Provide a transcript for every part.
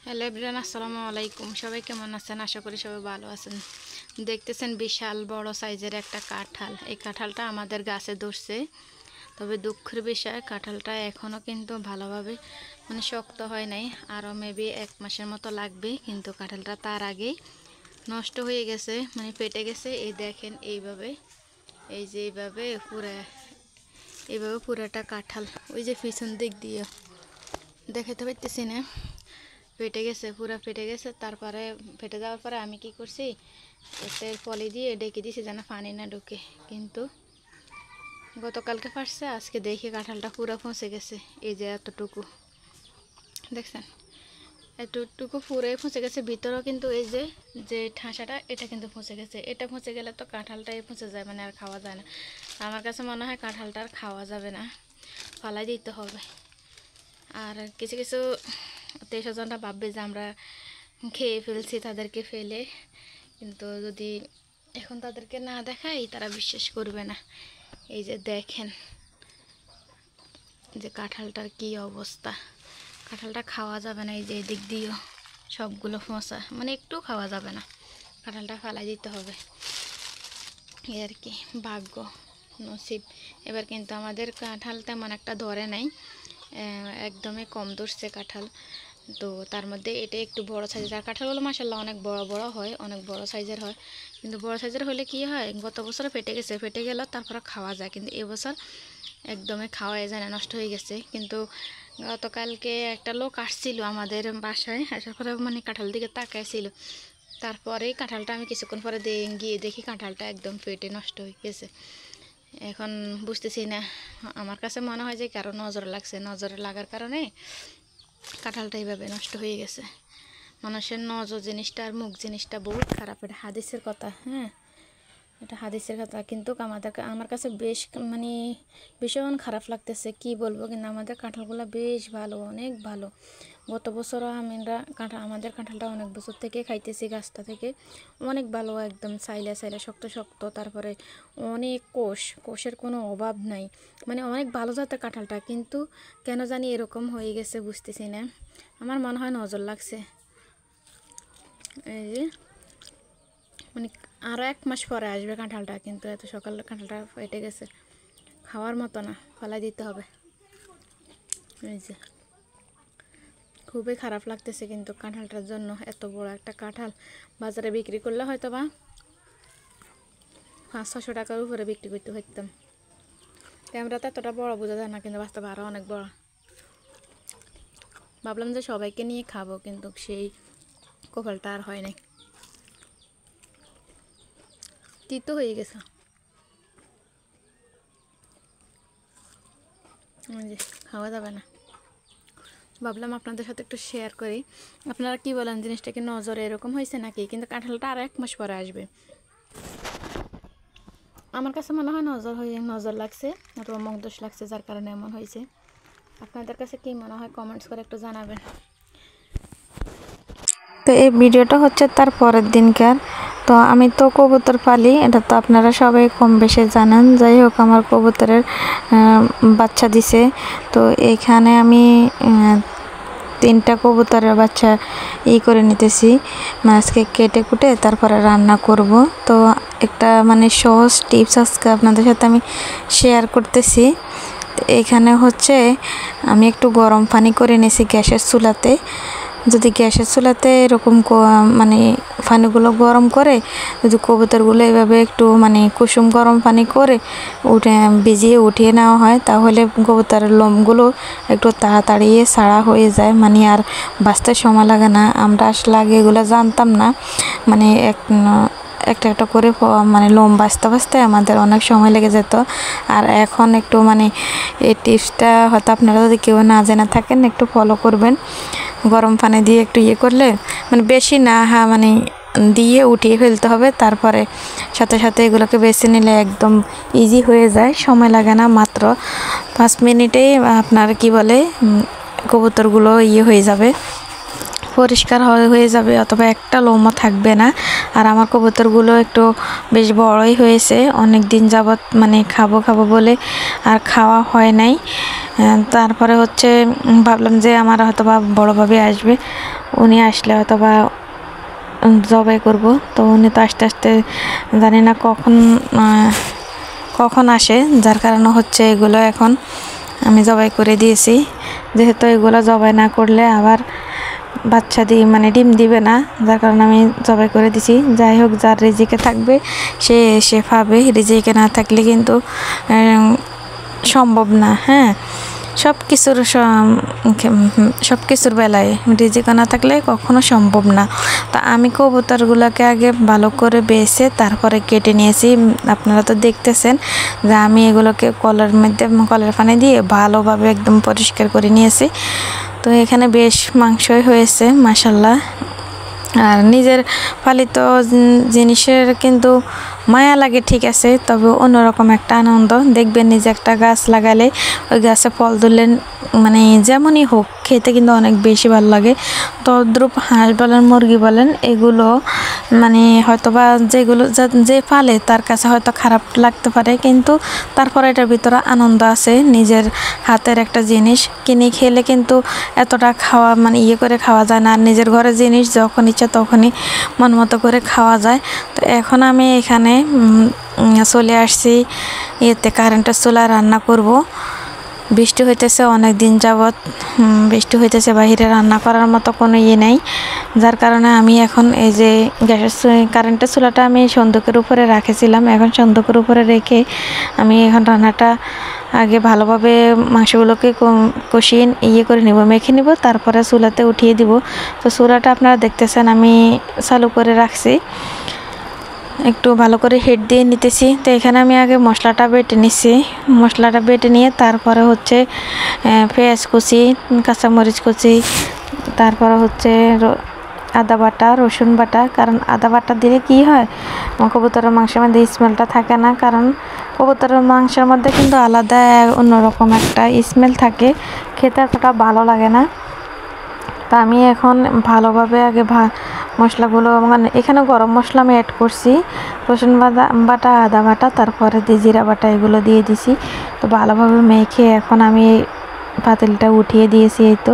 Hello everyone, আসসালামু আলাইকুম। সবাই কেমন আছেন? আশা করি সবাই ভালো আছেন। দেখতেছেন বিশাল বড় সাইজের একটা কাঁঠাল। এই কাঁঠালটা আমাদের গাছে ধরছে, তবে দুঃখের বিষয় কাঁঠালটা এখনও কিন্তু ভালোভাবে শক্ত হয় নাই। আরও মেবি 1 মাসের মতো লাগবে, কিন্তু কাঁঠালটা তার আগেই নষ্ট হয়ে গেছে, ফেটে গেছে। এই দেখেন এইভাবে, এই যে এইভাবে পুরাটা কাঁঠাল, ওই যে পিছন দিক দিয়ে দেখাতে পারতেছি না, ফেটে গেছে, পুরো ফেটে গেছে। তারপরে ফেটে যাওয়ার পরে আমি কি করছি, একটা পলি দিয়ে ডেকে দিয়েছি যেন পানি না ঢুকে। কিন্তু গতকালকে ফাটছে, আজকে দেখি কাঁঠালটা পুরো ফসে গেছে। এই যে এতটুকু দেখছেন, এতটুকু পুরোই ফসে গেছে। ভিতরেও কিন্তু এই যে যে ঠাসাটা, এটা কিন্তু ফসে গেছে। এটা ফসে গেলে তো কাঁঠালটাই ফসে যায়, আর খাওয়া যায় না। আমার কাছে মনে হয় কাঁঠালটা আর খাওয়া যাবে না, ফালাই দিতে হবে। আর কিছু কিছু আত্মীয়স্বজনরা ভাববে যে আমরা খেয়ে ফেলছি তাদেরকে ফেলে, কিন্তু যদি এখন তাদেরকে না দেখাই তারা বিশ্বাস করবে না। এই যে দেখেন যে কাঁঠালটার কি অবস্থা, কাঁঠালটা খাওয়া যাবে না। এই যে এদিক দিয়েও সবগুলো ফোঁসা, একটু খাওয়া যাবে না, কাঁঠালটা ফালাই দিতে হবে। এই আর কি, ভাগ্য নসিব। এবার কিন্তু আমাদের কাঁঠাল তেমন একটা ধরে নাই, একদমই কম ধরছে কাঁঠাল। তো তার মধ্যে এটা একটু বড় সাইজের। আর কাঁঠালগুলো মাশাআল্লাহ অনেক বড় বড় হয়, অনেক বড় সাইজের হয়। কিন্তু বড় সাইজের হলে কি হয়, গত বছরে ফেটে গেছে, ফেটে গেল তারপরে খাওয়া যায়, কিন্তু এবছর একদমই খাওয়া যায় না, নষ্ট হয়ে গেছে। কিন্তু গতকালকে একটা লোক আসছিল আমাদের বাসায়, আসার পরে কাঁঠাল দিকে তাকাইছিল। তারপরেই কাঁঠালটা আমি কিছুক্ষণ পরে গিয়ে দেখি কাঁঠালটা একদম ফেটে নষ্ট হয়ে গেছে। এখন বুঝতেছি না, আমার কাছে মনে হয় যে কারো নজর লাগছে, নজরে লাগার কারণে কাঁঠালটা এইভাবে নষ্ট হয়ে গেছে। মানুষের নজর জিনিসটা আর মুখ জিনিসটা বহুত খারাপ, এটা হাদিসের কথা। হ্যাঁ, এটা হাদিসের কথা, কিন্তু আমার কাছে বেশ ভীষণ খারাপ লাগতেছে, কি বলবো। কিন্তু আমাদের কাঁঠালগুলো বেশ ভালো, অনেক ভালো। গত বছরও আমাদের কাঁঠালটা অনেক বছর থেকে খাইতেছি, গাছটা থেকে অনেক ভালো, একদম সাইলা সাইলা শক্ত শক্ত। তারপরে অনেক কোষের কোনো অভাব নাই, অনেক ভালো জাতের কাঁঠালটা। কিন্তু কেন জানি এরকম হয়ে গেছে বুঝতেছি না, আমার মনে হয় নজর লাগছে। এই যে আরও 1 মাস পরে আসবে কাঁঠালটা, কিন্তু এত সকালে কাঁঠালটা ফেটে গেছে, খাওয়ার মতো না, ফেলাই দিতে হবে। এই যে খুবই খারাপ লাগতেছে কিন্তু কাঁঠালটার জন্য। এত বড় একটা কাঁঠাল বাজারে বিক্রি করলে হয়তো বা 500-600 টাকার উপরে বিক্রি করতে পারতাম। ক্যামেরাতে এতটা বড় বোঝা যায় না, কিন্তু বাস্তবে আরও অনেক বড়। ভাবলাম যে সবাইকে নিয়ে খাবো, কিন্তু সেই কপালটা আর হয় নাই, তিতো হয়ে গেছে। খাওয়া যাবে না। ভাবলাম আপনাদের সাথে একটু শেয়ার করি, আপনারা কি বলেন, জিনিসটা কি নজরে এরকম হয়েছে নাকি? কিন্তু কাঁঠালটা আর 1 মাস পরে আসবে। আমার কাছে মনে হয় নজর লাগছে, অথবা মুখ দোষ লাগছে, যার কারণে এমন হয়েছে। আপনাদের কাছে কি মনে হয় কমেন্টস করে একটু জানাবেন। তো এই ভিডিওটা হচ্ছে তার পরের দিনকার। তো আমি তো কবুতর পালি, এটা তো আপনারা সবাই কম বেশি জানেন। যাই হোক, আমার কবুতরের বাচ্চা দিছে। তো এইখানে আমি 3টা কবুতরের বাচ্চা করে নিতেছি, মাছকে কেটে কুটে তারপরে রান্না করব। তো একটা সহজ টিপস আজকে আপনাদের সাথে আমি শেয়ার করতেছি। এখানে হচ্ছে আমি একটু গরম পানি করে নিয়েছি গ্যাসের চুলাতে। যদি গ্যাসের চুলাতে এরকম পানিগুলো গরম করে, যদি কবুতরগুলো এভাবে একটু কুসুম গরম পানি করে ভিজিয়ে উঠিয়ে নেওয়া হয়, তাহলে কবুতরের লোমগুলো একটু তাড়াতাড়ি ছাড়া হয়ে যায়, আর বাঁচতে সময় লাগে না। আমরা আসলে আগে এগুলো জানতাম না, একটা একটা করে লোম বাঁচতে আমাদের অনেক সময় লেগে যেত। আর এখন একটু এই টিপসটা হয়তো আপনারা যদি কেউ না জেনে থাকেন, একটু ফলো করবেন। গরম পানি দিয়ে একটু করলে বেশি না, দিয়ে উঠিয়ে ফেলতে হবে। তারপরে সাথে সাথে এগুলোকে বেছে নিলে একদম ইজি হয়ে যায়, সময় লাগে না, মাত্র 5 মিনিটেই আপনার কবুতরগুলো হয়ে যাবে, পরিষ্কার হয়ে যাবে, অথবা একটা লোমও থাকবে না। আর আমার কবুতরগুলো একটু বেশ বড়ই হয়েছে, অনেক দিন যাবত খাবো বলে আর খাওয়া হয় নাই। তারপরে হচ্ছে ভাবলাম যে আমার হয়তো বা বড় ভাবি আসবে, উনি আসলে হয়তো বা জবাই করব। তো উনি তো আস্তে আস্তে জানি না কখন আসে, যার কারণে হচ্ছে এগুলো এখন আমি জবাই করে দিয়েছি। যেহেতু এগুলো জবাই না করলে আবার বাচ্চা মানে ডিম দিবে না, যার কারণে আমি জবাই করে দিছি। যাই হোক, যার রিজিকে থাকবে সে পাবে, রিজিকে না থাকলে কিন্তু সম্ভব না। হ্যাঁ, সব কিছুর বেলায় রিজিক না থাকলে কখনো সম্ভব না। তা আমি কবুতরগুলোকে আগে ভালো করে বেছে তারপরে কেটে নিয়েছি। আপনারা তো দেখতেছেন যে আমি এগুলোকে কলের পানি দিয়ে ভালোভাবে একদম পরিষ্কার করে নিয়েছি। তো এখানে বেশ মাংসই হয়েছে মাশাল্লাহ। আর নিজের পালিত জিনিসের কিন্তু মায়া লাগে, ঠিক আছে, তবে অন্যরকম একটা আনন্দ। দেখবেন নিজে একটা গাছ লাগালে ওই গাছে ফল ধরলে মানে যেমনই হোক খেতে কিন্তু অনেক বেশি ভালো লাগে। তদ্রূপ হাঁস বলেন, মুরগি বলেন, এগুলো মানে হয়তোবা যে পালে তার কাছে হয়তো খারাপ লাগতে পারে, কিন্তু তারপরে এটার ভিতরে আনন্দ আছে। নিজের হাতের একটা জিনিস কিনে খেলে কিন্তু এতটা খাওয়া মানে করে খাওয়া যায় না। আর নিজের ঘরের জিনিস যখন ইচ্ছা তখনই মন মতো করে খাওয়া যায়। তো এখন আমি এখানে চলে আসছি কারেন্টের চুলায় রান্না করব। বৃষ্টি হইতেছে অনেক দিন যাবৎ, বৃষ্টি হইতেছে, বাহিরে রান্না করার মতো কোনো নেই। যার কারণে আমি এখন এই যে কারেন্টের চুলাটা আমি সন্দুকের উপরে রেখেছিলাম, এখন সন্দুকের উপরে রেখে আমি এখন রান্নাটা আগে ভালোভাবে মাংসগুলোকে কষিয়ে করে নিব, মেখে নিব, তারপরে চুলাতে উঠিয়ে দিব। তো চুলাটা আপনারা দেখতেছেন আমি চালু করে রাখছি, একটু ভালো করে হিট দিয়ে নিতেছি। তো এখানে আমি আগে মশলাটা বেটে নিছি, মশলাটা বেটে নিয়ে তারপরে হচ্ছে পেঁয়াজ কুচি, কাঁচামরিচ কুচি, তারপরে হচ্ছে আদা বাটা, রসুন বাটা। কারণ আদা বাটা দিলে কি হয়, কবুতরের মাংসের মধ্যে স্মেলটা থাকে না। কারণ কবুতরের মাংসের মধ্যে কিন্তু আলাদা অন্যরকম একটা স্মেল থাকে, খেতে এতটা ভালো লাগে না। তা আমি এখন ভালোভাবে আগে মশলাগুলো মানে এখানে গরম মশলা আমি অ্যাড করছি, রসুন বাটা, আদা বাটা, তারপরে দিয়ে জিরা বাটা, এগুলো দিয়ে দিছি। তো ভালোভাবে মেখে এখন আমি পাতিলটা উঠিয়ে দিয়েছি। এই তো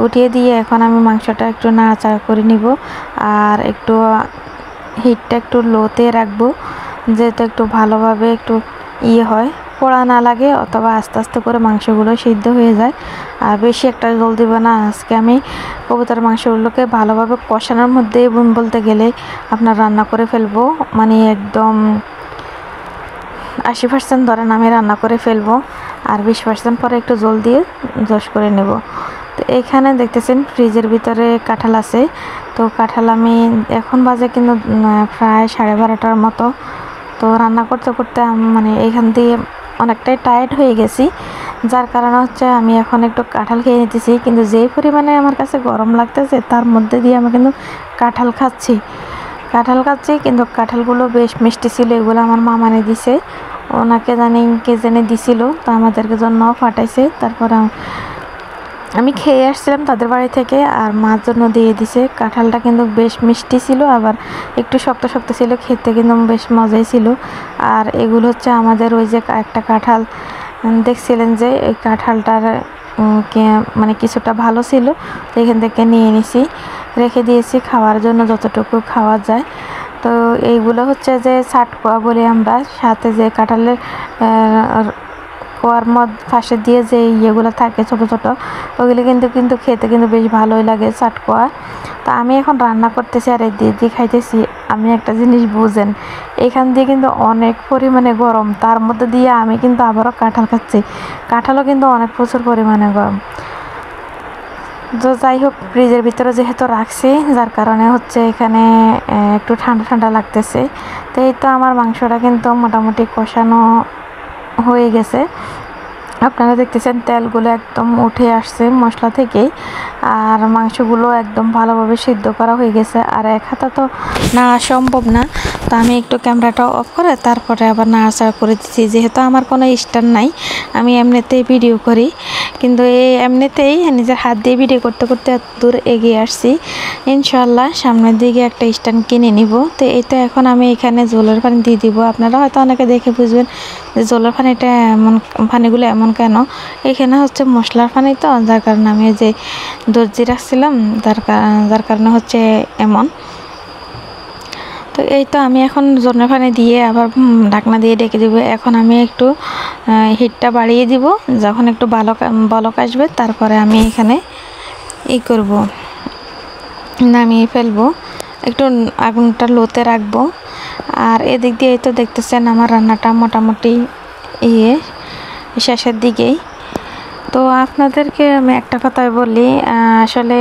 উঠিয়ে দিয়ে এখন আমি মাংসটা একটু নাড়াচাড়া করে নিব, আর একটু হিটটা একটু লোতে রাখবো, যেহেতু একটু ভালোভাবে একটু হয়, পোড়া না লাগে, অথবা আস্তে আস্তে করে মাংসগুলো সিদ্ধ হয়ে যায়। আর বেশি একটা জল দিব না। আজকে আমি কবুতর মাংসগুলোকে ভালোভাবে কষানোর মধ্যে বলতে গেলে আপনার রান্না করে ফেলবো, মানে একদম 80% ধরেন আমি রান্না করে ফেলবো, আর 20% পরে একটু জল দিয়ে জশ করে নেব। তো এখানে দেখতেছেন ফ্রিজের ভিতরে কাঁঠাল আছে। তো কাঁঠাল আমি এখন বাজে কিন্তু প্রায় 12:30টার মতো। তো রান্না করতে করতে মানে এখান দিয়ে অনেকটাই টায়ার্ড হয়ে গেছি, যার কারণে হচ্ছে আমি এখন একটু কাঁঠাল খেয়ে নিতেছি। কিন্তু যেই পরিমাণে আমার কাছে গরম লাগতেছে তার মধ্যে দিয়ে আমি কিন্তু কাঁঠাল খাচ্ছি, কিন্তু কাঁঠালগুলো বেশ মিষ্টি ছিল। এগুলো আমার মামানে দিছে, ওনাকে কে জানি দিছিল, তো আমাদেরকে জন্য পাঠাইছে। তারপর আমি খেয়ে আসছিলাম তাদের বাড়ি থেকে, আর মার জন্য দিয়ে দিছে। কাঁঠালটা কিন্তু বেশ মিষ্টি ছিল, আবার একটু শক্ত শক্ত ছিল, খেতে কিন্তু বেশ মজাই ছিল। আর এগুলো হচ্ছে আমাদের ওই যে একটা কাঁঠাল দেখছিলেন যে এই কাঁঠালটার মানে কিছুটা ভালো ছিল, তো এখান থেকে নিয়ে নিছি, রেখে দিয়েছি খাওয়ার জন্য যতটুকু খাওয়া যায়। তো এইগুলো হচ্ছে যে সাটকোয়া বলি আমরা, সাথে যে কাঁঠালের কোয়ার পাশে দিয়ে যে ইয়েগুলো থাকে ছোট ছোট, ওগুলো কিন্তু খেতে কিন্তু বেশ ভালোই লাগে চাটকোয়া। তো আমি এখন রান্না করতেছি আর এই দিয়ে খাইতেছি। আমি একটা জিনিস বুঝেন, এখান দিয়ে কিন্তু অনেক পরিমাণে গরম, তার মধ্যে দিয়ে আমি কিন্তু আবারও কাঁঠাল খাচ্ছি। কাঁঠালও কিন্তু অনেক প্রচুর পরিমাণে গরম। তো যাই হোক, ফ্রিজের ভিতরে যেহেতু রাখছি, যার কারণে হচ্ছে এখানে একটু ঠান্ডা ঠান্ডা লাগতেছে। তো এই তো আমার মাংসটা কিন্তু মোটামুটি কষানো হয়ে গেছে। আপনারা দেখতেছেন তেলগুলো একদম উঠে আসছে মশলা থেকেই, আর মাংসগুলো একদম ভালোভাবে সিদ্ধ করা হয়ে গেছে। আর এক হাতে তো নাড়া সম্ভব না, তো আমি একটু ক্যামেরাটা অফ করে তারপরে আবার নাড়াচাড়া করে দিচ্ছি। যেহেতু আমার কোনো স্ট্যান্ড নাই, আমি এমনিতেই ভিডিও করি, কিন্তু এমনিতেই নিজের হাত দিয়ে ভিডিও করতে করতে এত দূর এগিয়ে আসছি। ইনশাল্লাহ সামনের দিকে একটা স্ট্যান্ড কিনে নিব। তো এই তো এখন আমি এখানে জলের পানি দিয়ে দিব। আপনারা হয়তো অনেকে দেখে বুঝবেন যে জলের পানিটা পানিগুলো এমন কেন, এখানে হচ্ছে মশলার পানি তো, যার কারণে আমি যে দর্জি রাখছিলাম যার কারণে হচ্ছে এমন। তো এই তো আমি এখন জন্য পানি দিয়ে আবার ঢাকনা দিয়ে ডেকে দিব। এখন আমি একটু হিটটা বাড়িয়ে দিব, যখন একটু বলক আসবে তারপরে আমি এখানে করব, নামিয়ে ফেলবো, একটু আগুনটা লোতে রাখবো। আর এদিক দিয়ে তো দেখতেছেন আমার রান্নাটা মোটামুটি শেষের দিকেই। তো আপনাদেরকে আমি একটা কথাই বলি, আসলে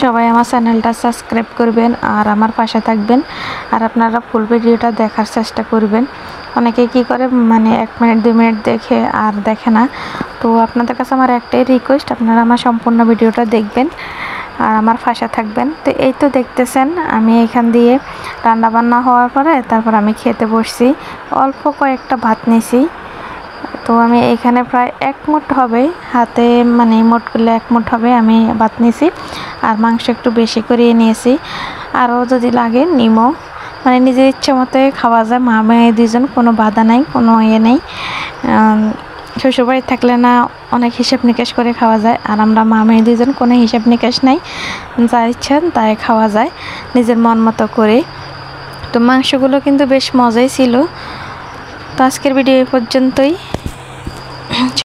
সবাই আমার চ্যানেলটা সাবস্ক্রাইব করবেন আর আমার পাশে থাকবেন, আর আপনারা ফুল ভিডিওটা দেখার চেষ্টা করবেন। অনেকে কি করে মানে 1 মিনিট 2 মিনিট দেখে আর দেখে না। তো আপনাদের কাছে আমার একটাই রিকোয়েস্ট, আপনারা আমার সম্পূর্ণ ভিডিওটা দেখবেন আর আমার পাশে থাকবেন। তো এই তো দেখতেছেন আমি এখান দিয়ে রান্না বান্না হওয়ার পরে তারপর আমি খেতে বসছি। অল্প কয়েকটা ভাত নিয়েছি। তো আমি এখানে প্রায় 1 মুঠ হবে, হাতে মানে মোট করলে 1 মুঠ হবে আমি ভাত নিয়েছি। আর মাংস একটু বেশি করে নিয়েছি, আরও যদি লাগে নিমো, মানে নিজের ইচ্ছে মতো খাওয়া যায়। মা মেয়ে দুজন, কোনো বাধা নাই, কোনো নেই। শ্বশুরবাড়ি থাকলে না অনেক হিসাব নিকাশ করে খাওয়া যায়, আর আমরা মা মেয়ে দুজন কোনো হিসাব নিকাশ নাই, যা ইচ্ছা তাই খাওয়া যায় নিজের মন মতো করে। তো মাংসগুলো কিন্তু বেশ মজাই ছিল। তো আজকের ভিডিও এই পর্যন্তই।